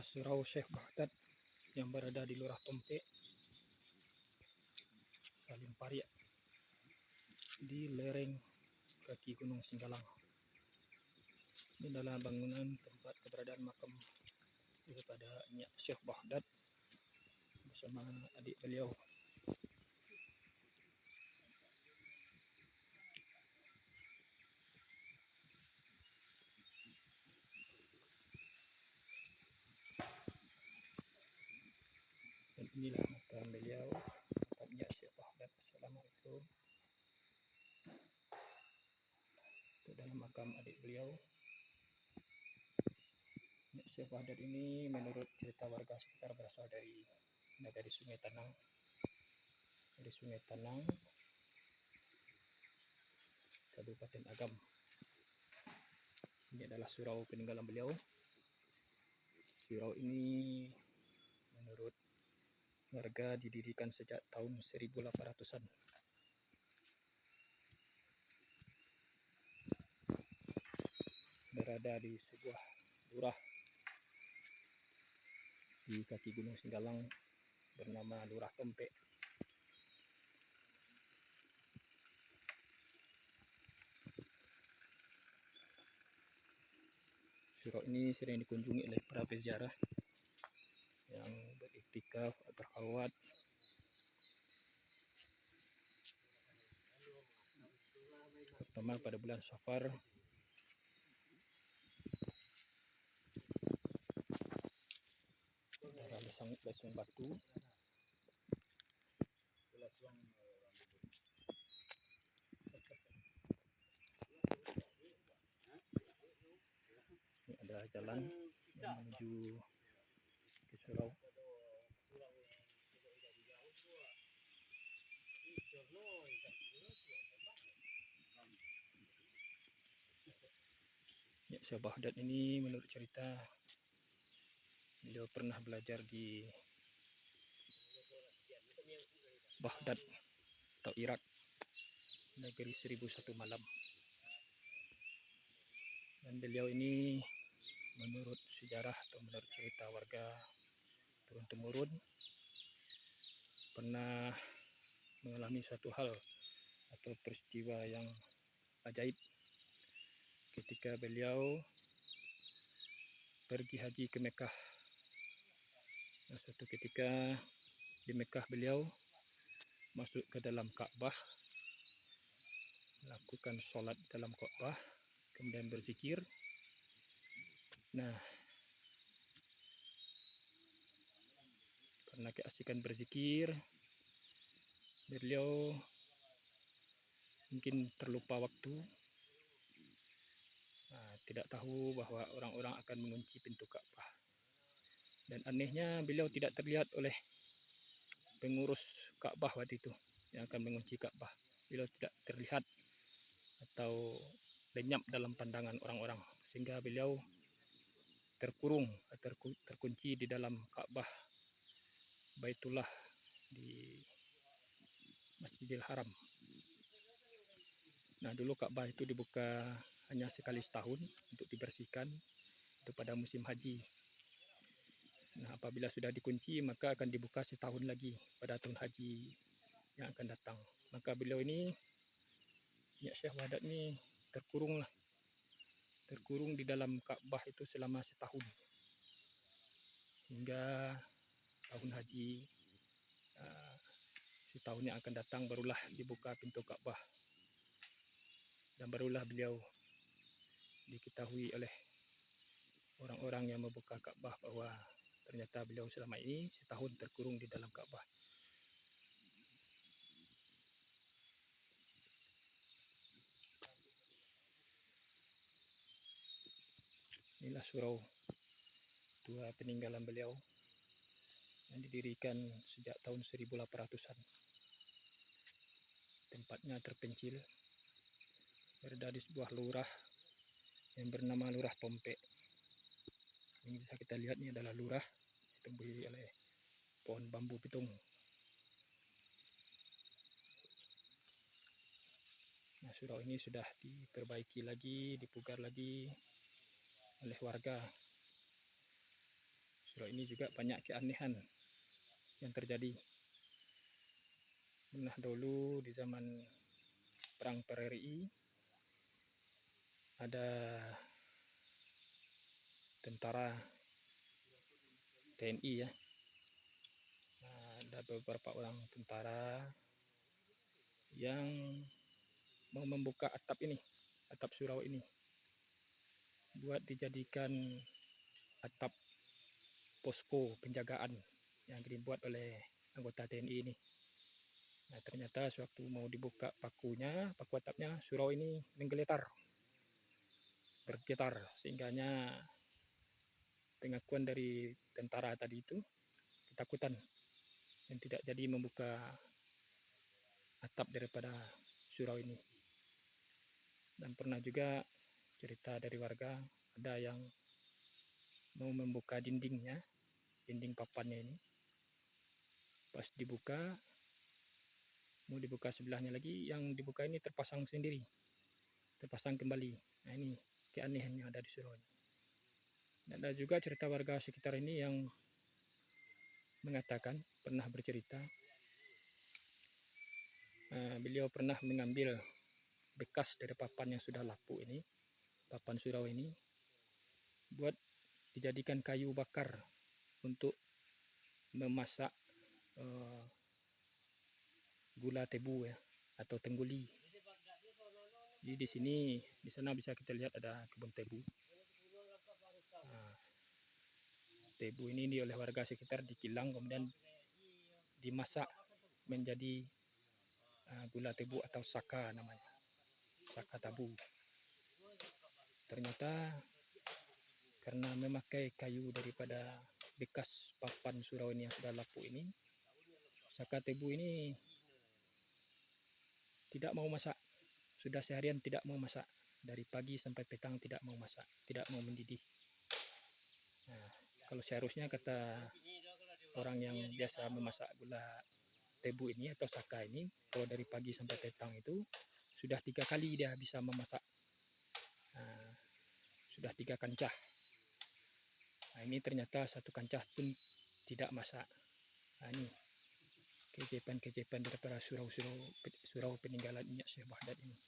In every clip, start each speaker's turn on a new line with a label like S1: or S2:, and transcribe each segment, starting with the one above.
S1: adalah surau Syekh Baghdad yang berada di Lurah Tompe, Salim Pariak, di lereng kaki Gunung Singgalang. Ini adalah bangunan tempat keberadaan makam daripada Nyak Syekh Baghdad bersama adik beliau. Dan inilah makam beliau, makam Nyak Syekh Baghdad. Assalamualaikum. Itu dalam makam adik beliau. Nyak Syekh Baghdad ini menurut cerita warga sekitar berasal dari Sungai Tanang. Dari Sungai Tanang, Kabupaten Agam. Ini adalah surau peninggalan beliau. Surau ini menurut warga didirikan sejak tahun 1800-an. Berada di sebuah lurah di kaki Gunung Singgalang bernama Lurah Tompe. Surau ini sering dikunjungi oleh para peziarah yang beriktikaf atau khalwat. Terutama pada bulan Safar. Darah lesung batu. Ini adalah jalan yang menuju ke surau. Nyak Syekh Baghdad ini menurut cerita beliau pernah belajar di Baghdad atau Irak, negeri 1001 malam. Dan beliau ini menurut sejarah atau menurut cerita warga turun-temurun pernah mengalami suatu hal atau peristiwa yang ajaib ketika beliau pergi haji ke Mekah. Dan suatu ketika di Mekah beliau masuk ke dalam Ka'bah, melakukan sholat dalam Ka'bah, kemudian berzikir. Nah, karena keasikan berzikir, beliau mungkin terlupa waktu. Tidak tahu bahwa orang-orang akan mengunci pintu Ka'bah. Dan anehnya beliau tidak terlihat oleh pengurus Ka'bah waktu itu yang akan mengunci Ka'bah. Beliau tidak terlihat atau lenyap dalam pandangan orang-orang, sehingga beliau terkunci di dalam Ka'bah Baitullah di Masjidil Haram. Nah, dulu Ka'bah itu dibuka hanya sekali setahun untuk dibersihkan, itu pada musim haji. Nah, apabila sudah dikunci maka akan dibuka setahun lagi pada tahun haji yang akan datang. Maka beliau ini, Nyak Syekh Baghdad ini terkurung di dalam Ka'bah itu selama setahun, hingga tahun haji setahun yang akan datang barulah dibuka pintu Ka'bah, dan barulah beliau diketahui oleh orang-orang yang membuka Ka'bah bahwa ternyata beliau selama ini setahun terkurung di dalam Ka'bah. Inilah surau tua peninggalan beliau yang didirikan sejak tahun 1800-an. Tempatnya terpencil, berada di sebuah lurah yang bernama Lurah Tompe. Ini bisa kita lihat, ini adalah lurah ditumbuhi oleh pohon bambu pitung. Nah, surau ini sudah diperbaiki lagi, dipugar lagi oleh warga. Surau ini juga banyak keanehan yang terjadi. Pernah dulu di zaman perang PRRI ada tentara TNI ya. Ada beberapa orang tentara yang mau membuka atap ini, atap surau ini, buat dijadikan atap posko penjagaan yang dibuat oleh anggota TNI ini. Nah, ternyata sewaktu mau dibuka pakunya, paku atapnya, surau ini menggeletar, bergetar, sehingganya pengakuan dari tentara tadi itu ketakutan dan tidak jadi membuka atap daripada surau ini. Dan pernah juga cerita dari warga, ada yang mau membuka dindingnya, dinding papannya ini. Pas dibuka, mau dibuka sebelahnya lagi, yang dibuka ini terpasang sendiri, terpasang kembali. Nah, ini keanehan yang ada di surau ini. Dan ada juga cerita warga sekitar ini yang mengatakan, pernah bercerita, beliau pernah mengambil bekas dari papan yang sudah lapuk ini, papan surau ini, buat dijadikan kayu bakar untuk memasak gula tebu ya, atau tengguli. Jadi di sini, di sana bisa kita lihat ada kebun tebu. Tebu ini oleh warga sekitar dikilang kemudian dimasak menjadi gula tebu atau saka namanya, saka tabu. Ternyata karena memakai kayu daripada bekas papan surau ini yang sudah lapuk ini, saka tebu ini tidak mau masak. Sudah seharian tidak mau masak. Dari pagi sampai petang tidak mau masak, tidak mau mendidih. Nah, kalau seharusnya kata orang yang biasa memasak gula tebu ini atau saka ini, kalau dari pagi sampai petang itu sudah 3 kali dia bisa memasak. Sudah 3 kancah. Nah, ini ternyata 1 kancah pun tidak masak. Nah, ini keajaiban-keajaiban daripada surau peninggalan Nyak Syekh Wahdat ini.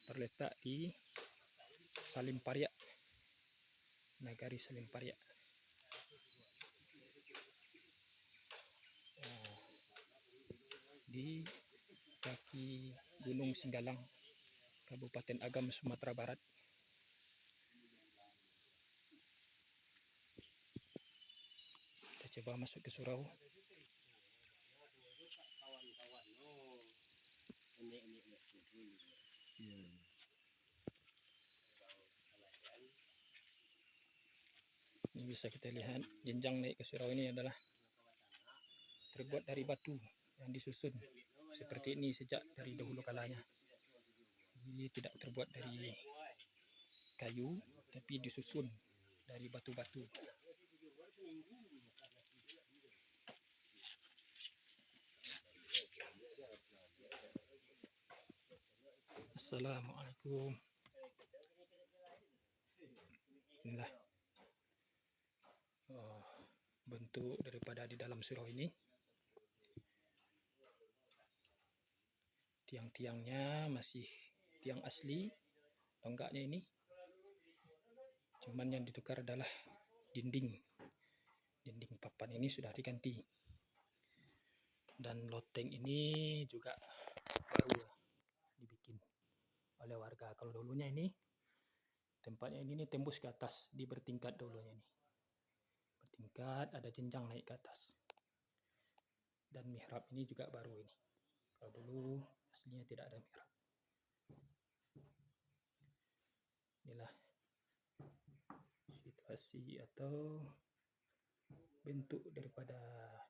S1: Terletak di Salim Pariak, Nagari Salim Pariak. Di kaki Gunung Singgalang, Kabupaten Agam, Sumatera Barat. Kita coba masuk ke surau. Ini bisa kita lihat jenjang naik ke surau ini adalah terbuat dari batu yang disusun seperti ini sejak dari dahulu kalanya. Jadi tidak terbuat dari kayu, tapi disusun dari batu-batu. Assalamualaikum. Inilah bentuk daripada di dalam surau ini. Tiang-tiangnya masih tiang asli, tonggaknya ini. Cuman yang ditukar adalah dinding. Dinding papan ini sudah diganti. Dan loteng ini juga baru dibikin oleh warga. Kalau dulunya ini tempatnya ini tembus ke atas, di bertingkat dulunya ini. Bertingkat, ada jenjang naik ke atas. Dan mihrab ini juga baru ini. Kalau dulu aslinya tidak ada mihrab. Inilah situasi atau bentuk daripada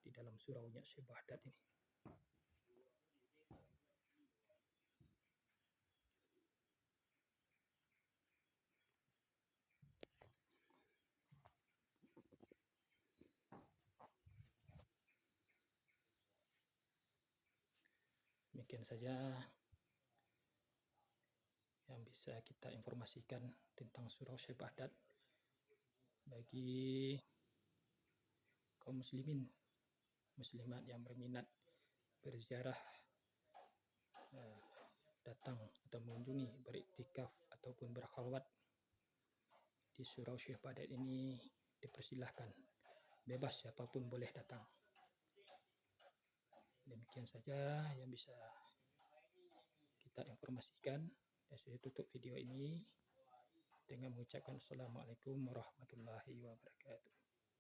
S1: di dalam surau Nyak Syekh Wahdat ini. Demikian saja yang bisa kita informasikan tentang surau Syekh Wahdat. Bagi kaum muslimin, muslimat yang berminat berziarah, datang atau mengunjungi, beriktikaf ataupun berkhalwat di Surau Syekh Padat ini dipersilahkan, bebas siapapun boleh datang. Demikian saja yang bisa kita informasikan. Dan saya tutup video ini dengan mengucapkan Assalamualaikum warahmatullahi wabarakatuh.